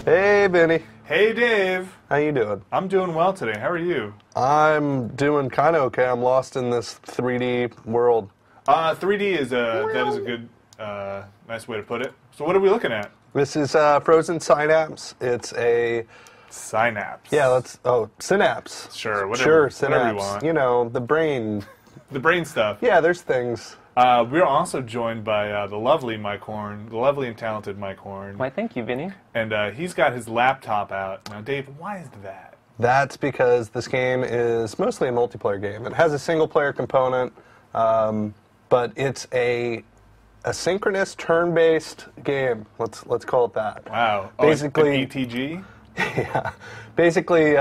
Hey, Benny. Hey, Dave. How you doing? I'm doing well today. How are you? I'm doing kind of okay. I'm lost in this 3D world. 3D is a good, nice way to put it. So what are we looking at? This is Frozen Synapse. It's a... Synapse. Yeah, Synapse. Sure, whatever. Sure, Synapse. Whatever you want. You know, the brain. The brain stuff. Yeah, there's things. We're also joined by the lovely Mike Horn, the lovely and talented Mike Horn. Why, thank you, Vinny. And he's got his laptop out. Now, Dave, why is that? That's because this game is mostly a multiplayer game. It has a single-player component, but it's a synchronous turn-based game. Let's call it that. Wow. Basically, an ETG? Yeah. Basically,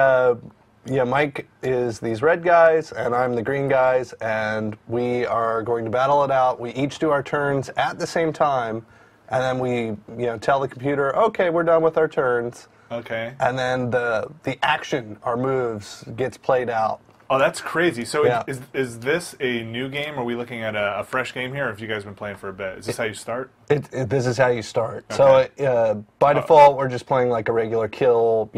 Mike is these red guys, and I'm the green guys, and we are going to battle it out. We each do our turns at the same time, and then we, tell the computer, okay, we're done with our turns. Okay. And then the action, our moves, gets played out. Oh, that's crazy. So Yeah. is this a new game? Are we looking at a fresh game here, or have you guys been playing for a bit? Is this how you start? This is how you start. Okay. So by default, we're just playing like a regular kill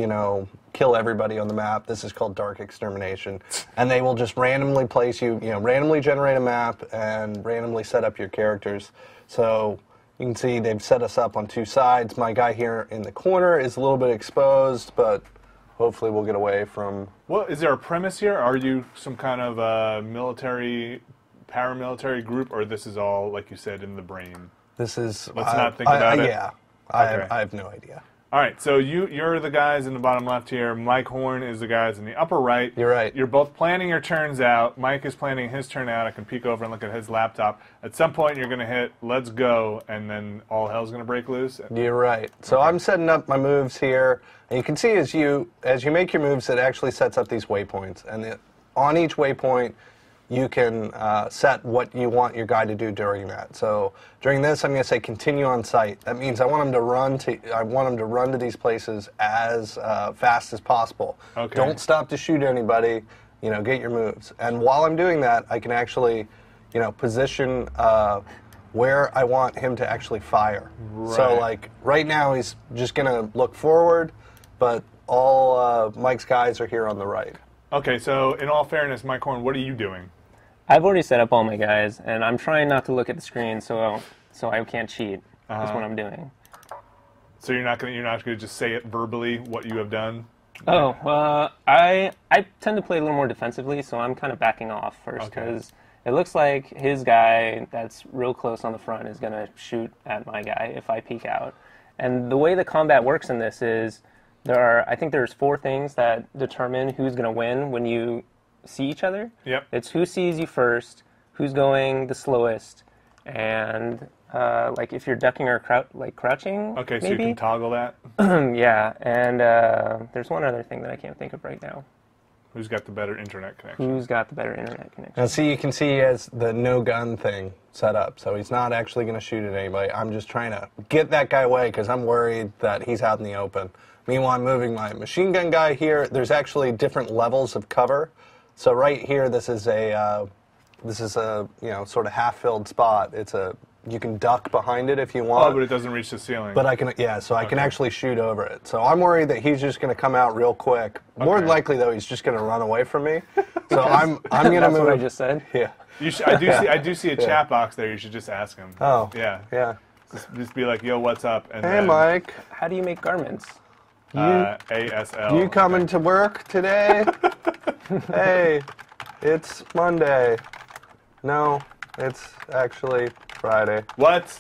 everybody on the map. This is called Dark Extermination. And they will just randomly place you, randomly generate a map and randomly set up your characters. So you can see they've set us up on two sides. My guy here in the corner is a little bit exposed, but hopefully we'll get away from... Well, is there a premise here? Are you some kind of paramilitary group, or this is all, like you said, in the brain? This is... Let's not think about it? Yeah. Okay. I have no idea. All right, so you're the guys in the bottom left here. Mike Horn is the guys in the upper right. You're right. You're both planning your turns out. Mike is planning his turn out. I can peek over and look at his laptop. At some point, you're going to hit "Let's go," and then all hell's going to break loose. You're right. So I'm setting up my moves here, and you can see as you make your moves, it actually sets up these waypoints, and on each waypoint, you can set what you want your guy to do during that. So during this, I'm going to say continue on sight. That means I want him to run to these places as fast as possible. Okay. Don't stop to shoot anybody. Get your moves. And while I'm doing that, I can actually, position where I want him to actually fire. Right. So like right now, he's just going to look forward, but all Mike's guys are here on the right. Okay, so in all fairness, Mike Horn, what are you doing? I've already set up all my guys, and I'm trying not to look at the screen so I can't cheat. That's what I'm doing. So you're not gonna just say it verbally what you have done? Oh, I tend to play a little more defensively, so I'm kind of backing off first because it looks like his guy that's real close on the front is going to shoot at my guy if I peek out. And the way the combat works in this is I think there's 4 things that determine who's going to win when you see each other. Yep. It's who sees you first, who's going the slowest, and like if you're ducking or crouching. Okay, so maybe? you can toggle that. Yeah, and there's one other thing that I can't think of right now. Who's got the better internet connection? Who's got the better internet connection? Now, see, you can see he has the no gun thing set up, so he's not actually going to shoot at anybody. I'm just trying to get that guy away because I'm worried that he's out in the open. Meanwhile, I'm moving my machine gun guy here. There's actually different levels of cover. So right here, this is a sort of half-filled spot. You can duck behind it if you want. Oh, but it doesn't reach the ceiling. But I can actually shoot over it. So I'm worried that he's just going to come out real quick. More than likely, though, he's just going to run away from me. So I'm going to move. That's what I just said. Yeah. I do see a chat box there. You should just ask him. Oh. Yeah. Yeah. Just be like, yo, what's up? And Hey, Mike. How do you make garments? ASL. You coming to work today? Hey, it's Monday. No, it's actually Friday. What?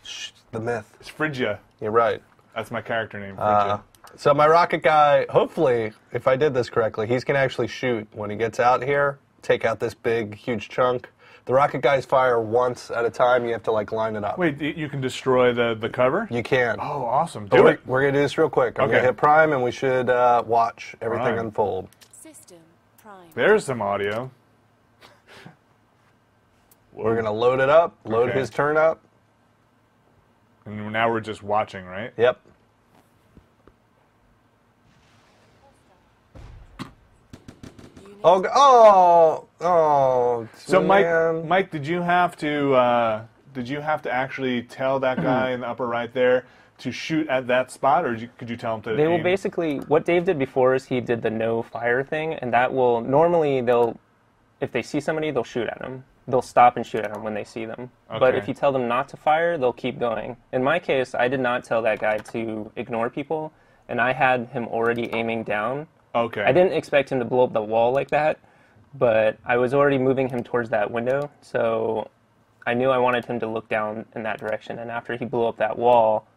Shh, the myth. It's Phrygia. You're right. That's my character name, Phrygia. So my rocket guy, hopefully, if I did this correctly, he's going to actually shoot when he gets out here, take out this big, huge chunk. The rocket guys fire once at a time. You have to, line it up. Wait, you can destroy the cover? You can. Oh, awesome. Do it. We're going to do this real quick. I'm Okay. going to hit prime, and we should watch everything Prime. unfold. System prime. There's some audio. We're going to load it up, load Okay. his turn up. And now we're just watching, right? Yep. Oh, So man. Mike, did you have to actually tell that guy in the upper right there to shoot at that spot, or could you tell them to They will aim? basically, what Dave did before is he did the no fire thing, and that will, normally if they see somebody, they'll shoot at them. They'll stop and shoot at them when they see them. But Okay. if you tell them not to fire, they'll keep going. In my case, I did not tell that guy to ignore people, and I had him already aiming down. Okay. I didn't expect him to blow up the wall like that, but I was already moving him towards that window, so I knew I wanted him to look down in that direction, and after he blew up that wall,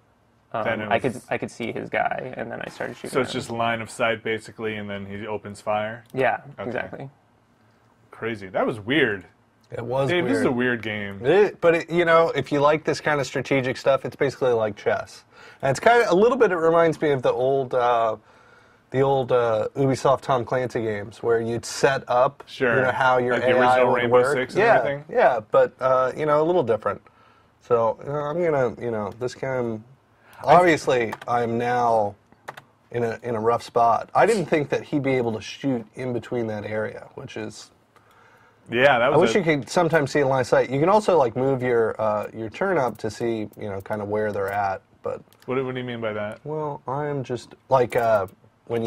Then it I was- could see his guy, and then I started shooting So it's at him. just line of sight, basically, and then he opens fire? Yeah, Okay. exactly. Crazy. That was weird. It was Dave, weird. this is a weird game. You know, if you like this kind of strategic stuff, it's basically like chess. And it's kind of a little bit. It reminds me of the old Ubisoft Tom Clancy games, where you'd set up, Sure. you know, how your Like the AI original would Rainbow work. Six and yeah, everything? yeah, but you know, a little different. So I'm gonna, you know, this game. Obviously, I'm now in a rough spot. I didn't think that he'd be able to shoot in between that area, which is. Yeah, that was I wish you could sometimes see a line of sight. You can also like move your turn up to see, you know, kind of where they're at. But What do you mean by that? well, I am just like when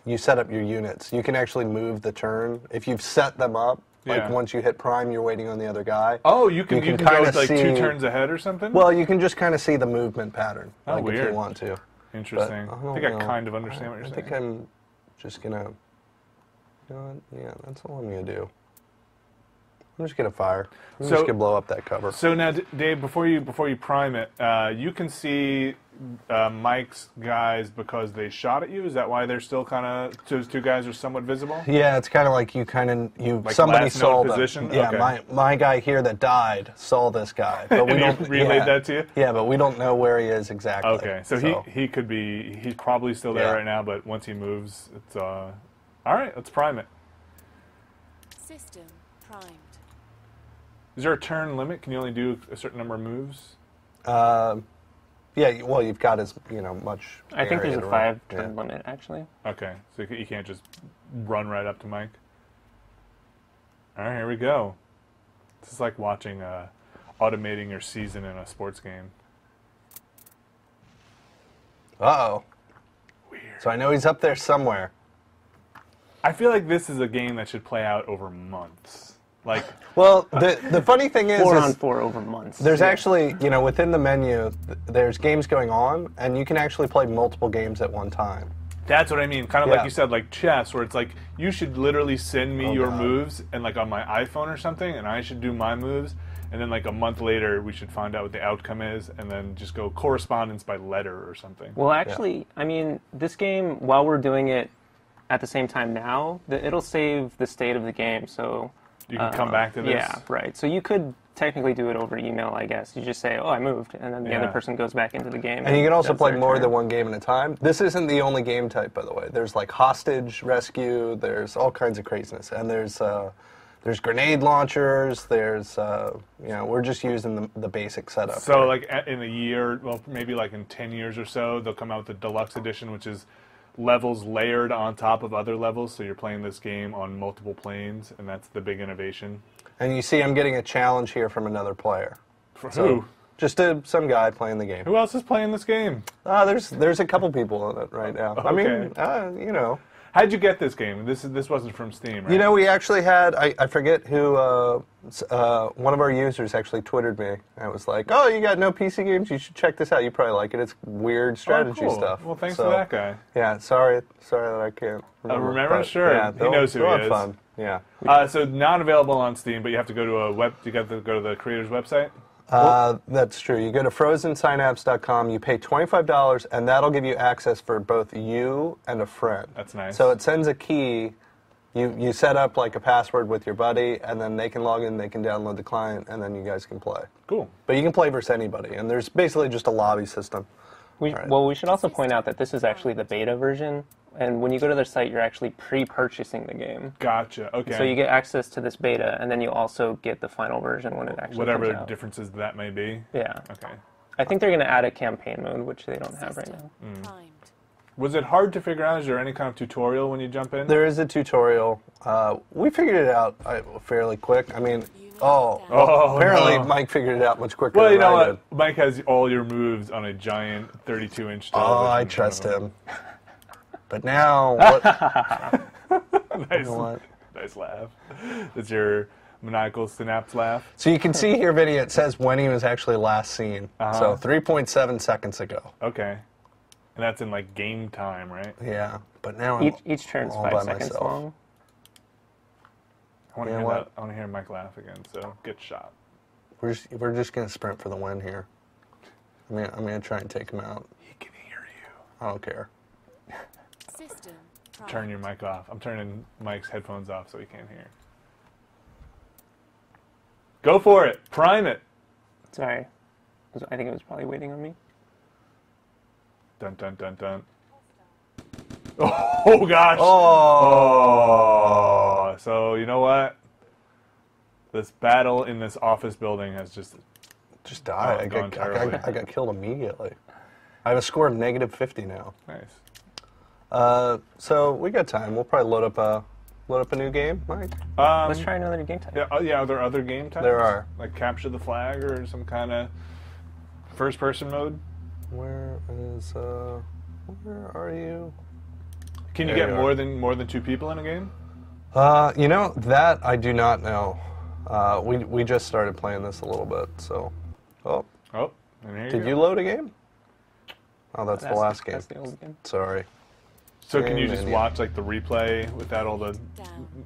you set up your units, you can actually move the turn if you've set them up. Like Yeah. once you hit prime, you're waiting on the other guy. Oh, you can go kinda like 2 see- turns ahead or something? Well, you can just kind of see the movement pattern, Oh, like if weird. you want to. Interesting. But I think I don't know. kind of understand what you're I saying. think I'm just gonna. You know what? Yeah, that's all I'm gonna do. I'm just gonna fire. I'm So- just gonna blow up that cover. So now, Dave, before you prime it, you can see Mike's guys because they shot at you. Is that why they're still kind of those two guys are somewhat visible? Yeah, it's kind of like Like somebody last saw known them. position? Yeah, Okay. my guy here that died saw this guy, but we And he don't relayed yeah. that to you? Yeah, but we don't know where he is exactly. Okay, so he could be he's probably still there Yeah. right now, but once he moves, it's all right. Let's prime it. System primed. Is there a turn limit? Can you only do a certain number of moves? Yeah, well, you've got as much. I think there's area a to run. 5 Yeah. turn limit, actually. Okay, so you can't just run right up to Mike. All right, here we go. This is like watching automating your season in a sports game. Uh-oh. Weird. So I know he's up there somewhere. I feel like this is a game that should play out over months. Like, Well, the funny thing is, 4 on 4 over months. there's actually, within the menu, there's games going on, and you can actually play multiple games at one time. that's what I mean. Kind of Yeah. like you said, like chess, where it's like you should literally send me Oh, your God. moves and like on my iPhone or something, and I should do my moves, and then like a month later we should find out what the outcome is, and then just go correspondence by letter or something. Well, actually, I mean, this game, while we're doing it at the same time now, it'll save the state of the game, so... You can come back to this. Yeah, right. So you could technically do it over email, I guess. You just say, oh, I moved, and then the Yeah. other person goes back into the game. And you can also that's play their more turn. than one game at a time. This isn't the only game type, by the way. There's like hostage rescue. There's all kinds of craziness, and there's grenade launchers. There's we're just using the basic setup. So here. like in a year, well, maybe like in 10 years or so, they'll come out with the deluxe edition, which is levels layered on top of other levels. So you're playing this game on multiple planes, and that's the big innovation. And you see, I'm getting a challenge here from another player. For So, who? Just some guy playing the game. Who else is playing this game? There's a couple people in it right now. I mean, How'd you get this game? This wasn't from Steam, right? we actually had, I forget who, one of our users actually Twittered me. And it was like, oh, you got no PC games? You should check this out. You probably like it. It's weird strategy cool. stuff. Well, thanks So, to that guy. Yeah, sorry that I can't remember. remember? Sure. Yeah, He knows who they'll he have is. fun. Yeah. So not available on Steam, but you have to go to you got to go to the creator's website. That's true. You go to frozensynapse.com, you pay $25, and that'll give you access for both you and a friend. That's nice. So it sends a key. You set up like a password with your buddy, and then they can log in, they can download the client, and then you guys can play. Cool. But you can play versus anybody, and there's basically just a lobby system. Right. Well, we should also point out that this is actually the beta version, and when you go to their site, you're actually pre-purchasing the game. Gotcha. Okay. So you get access to this beta, and then you also get the final version when it actually whatever comes out. differences that may be. Yeah. Okay. I think they're going to add a campaign mode, which they don't have right now. Primed. Was it hard to figure out? Is there any kind of tutorial when you jump in? There is a tutorial. We figured it out fairly quick. I mean, apparently no. Mike figured it out much quicker Well, you than know I what? did. Mike has all your moves on a giant 32-inch television. Oh, I in front trust of him. But now, what? Nice, You know what? nice laugh. That's your maniacal Synapse laugh. So you can see here, Vinny, it says when he was actually last seen. Uh-huh. So 3.7 seconds ago. Okay. And that's in like game time, right? Yeah. But now I'm Each turn's all 5 by seconds myself. long. I want to You know hear what? that. I want to hear Mike laugh again. So get shot. We're just gonna sprint for the win here. I'm gonna try and take him out. He can hear you. I don't care. System. Prime. Turn your mic off. I'm turning Mike's headphones off so he can't hear. Go for it. Prime it. Sorry. I think it was probably waiting on me. Dun dun dun dun. Oh gosh. Oh. So you know what? This battle in this office building has just Die. Oh, gone terribly. I got killed immediately. I have a score of -50 now. nice. So we got time. We'll probably load up a new game, Mike. Let's try another game type. Yeah, are there other game types? There are. Like capture the flag or some kind of first-person mode. Where are you? Can you There get you more than 2 people in a game? You know, that I do not know. We just started playing this a little bit, so. Oh, Oh, and there did go. you load a game? Oh, that's the last game. That's the old game. Sorry. So can you Same just menu. watch like the replay without all the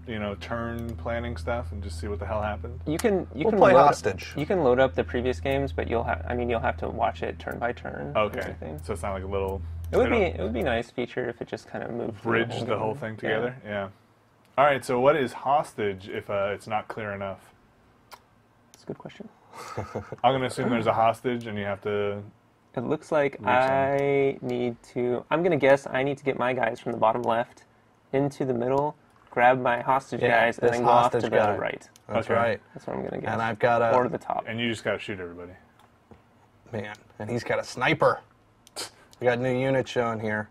Down. turn planning stuff and just see what the hell happened? You can We'll play load, hostage. You can load up the previous games, but you'll have to watch it turn by turn. and Okay, everything. so it's not like a little. It would be a nice feature if it just kind of moved through bridge the whole thing game. together. Yeah. All right. So what is hostage if it's not clear enough? That's a good question. I'm gonna assume there's a hostage and you have to. It looks like Reach I'm gonna guess I need to get my guys from the bottom left into the middle, grab my hostage Yeah, guys, and this then go off to hostage the guy. right. That's Okay. right. That's what I'm gonna guess. And I've got or a the top. And you just gotta shoot everybody. man, and he's got a sniper. We got new units showing here.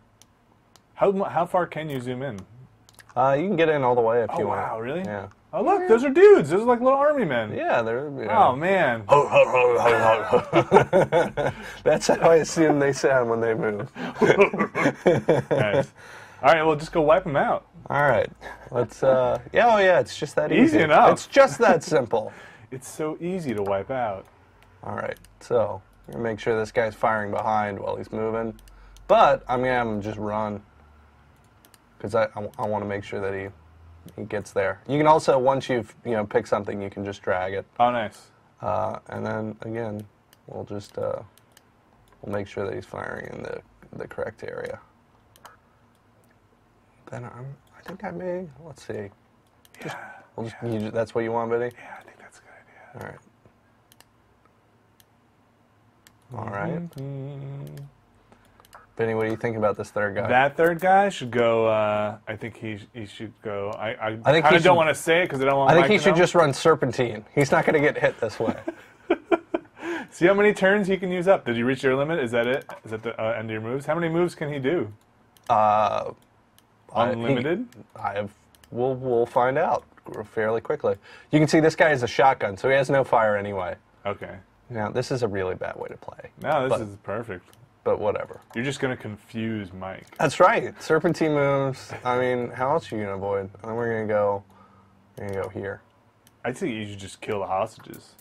How far can you zoom in? You can get in all the way if Oh you want. wow, really? Yeah. Oh look, those are dudes. Those are like little army men. Yeah, they're. Oh man. That's how I assume they sound when they move. Nice. All right, well, just go wipe them out. All right, let's. Yeah, it's just that easy. Easy enough. It's just that simple. It's so easy to wipe out. All right, so I'm gonna make sure this guy's firing behind while he's moving, but I'm gonna have him just run because I want to make sure that he gets there. You can also, once you've picked something, you can just drag it, Oh, nice. and then again, we'll just we'll make sure that he's firing in the correct area. Then I think I may. Let's see. Yeah. That's what you want, Biddy? Yeah, I think that's a good idea. All right. All right. Mm-hmm. Benny, what do you think about this third guy? That third guy should go. I think he should go. I think kind he of should- don't want to say it because I don't want. I think Mike he to should know. just run serpentine. He's not going to get hit this way. See how many turns he can use up. Did you reach your limit? Is that it? Is that the end of your moves? How many moves can he do? Unlimited. We'll find out fairly quickly. You can see this guy has a shotgun, so he has no fire anyway. Okay. Now this is a really bad way to play, No, this But- is perfect. but whatever. You're just gonna confuse Mike. That's right. Serpentine moves. I mean, how else are you gonna avoid? And then we're gonna go here. I think you should just kill the hostages.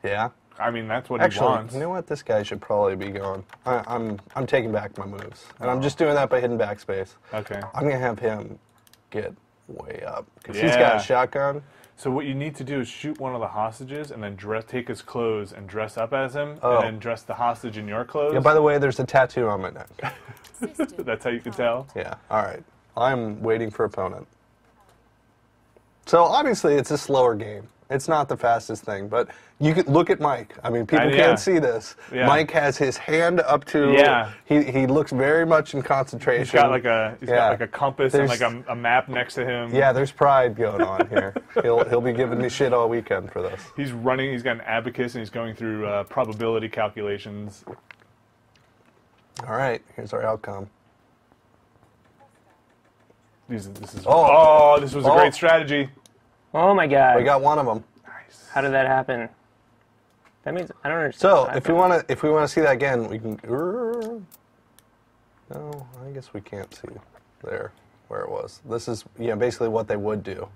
Yeah. I mean, that's what he Actually, wants. you know what? This guy should probably be gone. I'm taking back my moves, and I'm just doing that by hitting backspace. Okay. I'm gonna have him get way up because he's got Yeah. a shotgun. So what you need to do is shoot one of the hostages and then take his clothes and dress up as him, Oh. and then dress the hostage in your clothes. Yeah. By the way, there's a tattoo on my neck. System. That's how you can tell. Yeah. All right. I'm waiting for opponent. So obviously it's a slower game. It's not the fastest thing, but you could look at Mike. I mean, people Yeah. can't see this. Yeah. Mike has his hand up to. Yeah. He looks very much in concentration. He's got like a Yeah. compass There's- and like a map next to him. Yeah, there's pride going on here. He'll be giving me shit all weekend for this. He's running. He's got an abacus and he's going through probability calculations. All right, here's our outcome. This is. Oh. Oh, this was a great strategy. Oh my god. We got one of them. Nice. How did that happen? That means I don't understand. So what if we happened. want to see that again, we can. No, I guess we can't see there where it was. This is basically what they would do,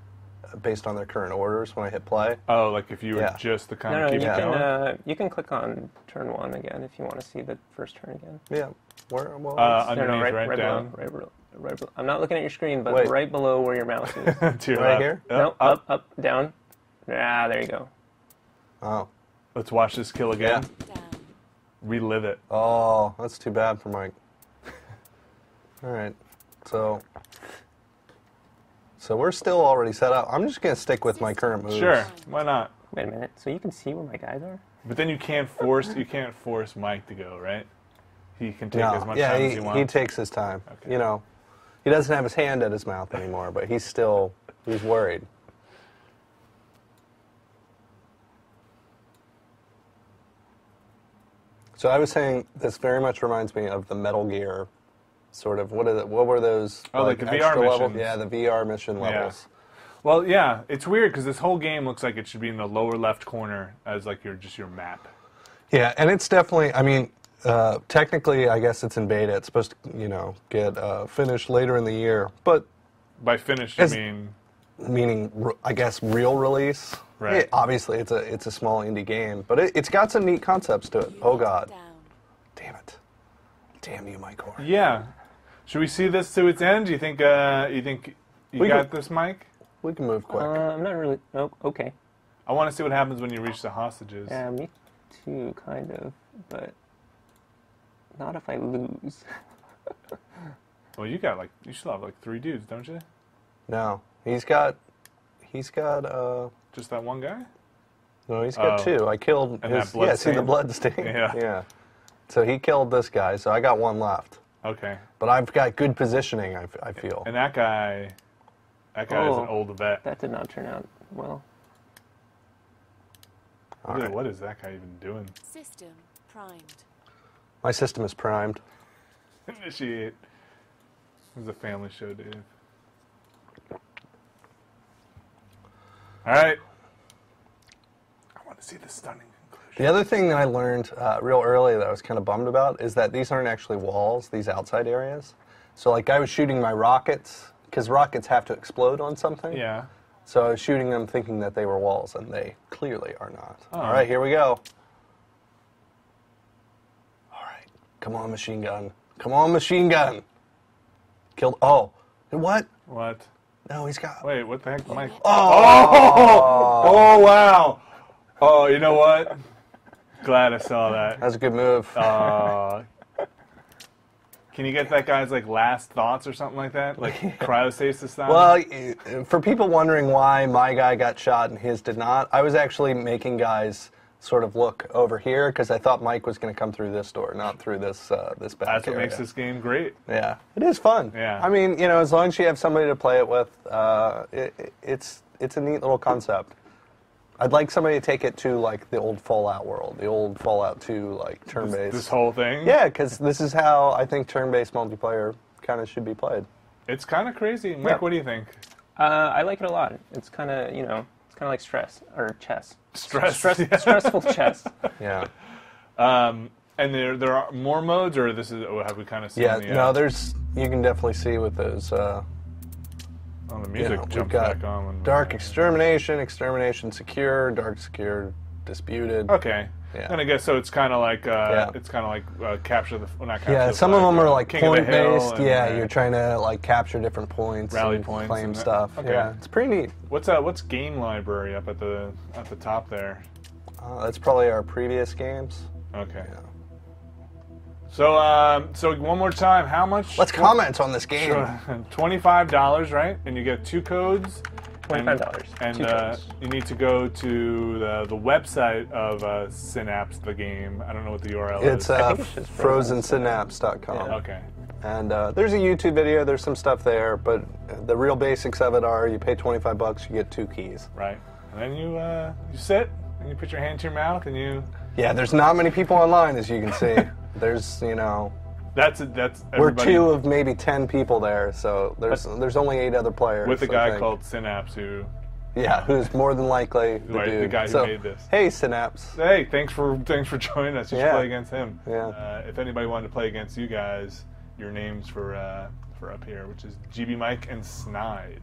based on their current orders when I hit play. Oh, like if you were Yeah. just to kind No, of no, keep you it can going. you can click on turn 1 again if you want to see the first turn again. Yeah. Where? Well, Underneath, right, right down. below, right below. I'm not looking at your screen, but Wait. right below where your mouse is. To your right left. here? No, up, down. Ah, there you go. Oh. Let's watch this kill again. Down. Relive it. Oh, that's too bad for Mike. All right. So we're still already set up. I'm just gonna stick with my current moves. Sure, why not? Wait a minute. So you can see where my guys are? But then you can't force Mike to go, right? He can take No. as much Yeah, time as he he wants. takes his time. Okay. You know, he doesn't have his hand at his mouth anymore, but he's worried. So I was saying this very much reminds me of the Metal Gear sort of what were those like the VR extra levels? missions. Yeah, the VR mission levels. Well, yeah, it's weird because this whole game looks like it should be in the lower left corner as like your map. Yeah, and it's definitely. I mean, technically, I guess it's in beta. It's supposed to, get finished later in the year. But By finish, you As- mean meaning, I guess, real release. Right. Yeah, obviously, it's a small indie game, but it's got some neat concepts to it. Oh God, Down. damn it, damn you, Mike Orr. yeah. Should we see this to its end? Do you think you We got can- this, Mike? We can move quick. I'm not really. Oh, okay. I want to see what happens when you reach the hostages. Yeah, me too, kind of, but not if I lose. Well, you still have like 3 dudes, don't you? No, he's got. Just that one guy? No, he's got Oh. 2. I killed And that his. blood Yeah, see the stain? blood stain. Yeah. Yeah. So he killed this guy. So I got 1 left. Okay. But I've got good positioning. I feel. And that guy is an Oh. old vet. That did not turn out well. All right. What is that guy even doing? System primed. My system is primed. Initiate. This is a family show, Dave. All right. I want to see the stunning conclusion. The other thing that I learned real early that I was kind of bummed about is that these aren't actually walls, these outside areas. So like I was shooting my rockets, because rockets have to explode on something. Yeah. So I was shooting them thinking that they were walls, and they clearly are not. Oh. All right, here we go. All right, come on, machine gun. Come on, machine gun. Killed, oh, what? What? No, he's got, Wait, what the heck, Mike? oh, Oh, wow. Oh, you know what? Glad I saw that. that's a good move. Can you get that guy's like last thoughts or something like that? Like cryostasis style? Well, for people wondering why my guy got shot and his did not, I was actually making guys sort of look over here because I thought Mike was going to come through this door, not through this this back that's what area. makes this game great. Yeah, it is fun. Yeah. I mean, as long as you have somebody to play it with, it's a neat little concept. I'd like somebody to take it to like the old Fallout world, the old Fallout 2 like turn-based. This whole thing? Yeah, because this is how I think turn-based multiplayer kind of should be played. It's kind of crazy. Mike, Yeah. what do you think? I like it a lot. It's kind of, it's kind of like chess. Stressful chess. Yeah. And there are more modes, or have we kind of seen Yeah, the, no, you can definitely see with those, the music we've jumps got back on. Dark Extermination, Extermination Secure, Dark Secure Disputed. Okay. Yeah. And I guess so. It's kind of like Yeah. capture the not capture. Yeah, the some of flag, them but are like King of the Hill point-based. and, Yeah, you're trying to like capture different points, Rally and points claim and that. stuff. Okay. Yeah, it's pretty neat. What's game library up at the top there? That's probably our previous games. Okay. Yeah. So one more time, how much? Let's comment on this game. $25, right? And you get 2 codes. $25. And 2 codes. you need to go to the website of Synapse, the game. I don't know what the URL It's is. think it's just frozensynapse.com. Yeah. Okay. And there's a YouTube video. There's some stuff there, but the real basics of it are: you pay $25, you get 2 keys. Right. And then you sit and you put your hand to your mouth and you. Yeah, there's not many people online, as you can see. There's That's We're everybody 2 of maybe 10 people there, so there's only 8 other players. with a I guy think. called Synapse who. Who's more than likely the Right, dude. the guy who So, made this. Hey, Synapse. Hey, thanks for joining us. You should Yeah. play against him. Yeah. If anybody wanted to play against you guys, your names for up here, which is GB Mike and Snide.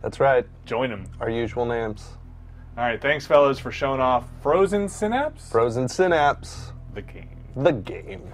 That's right. Join them. Our usual names. All right, thanks fellas for showing off Frozen Synapse. Frozen Synapse. The game. The game.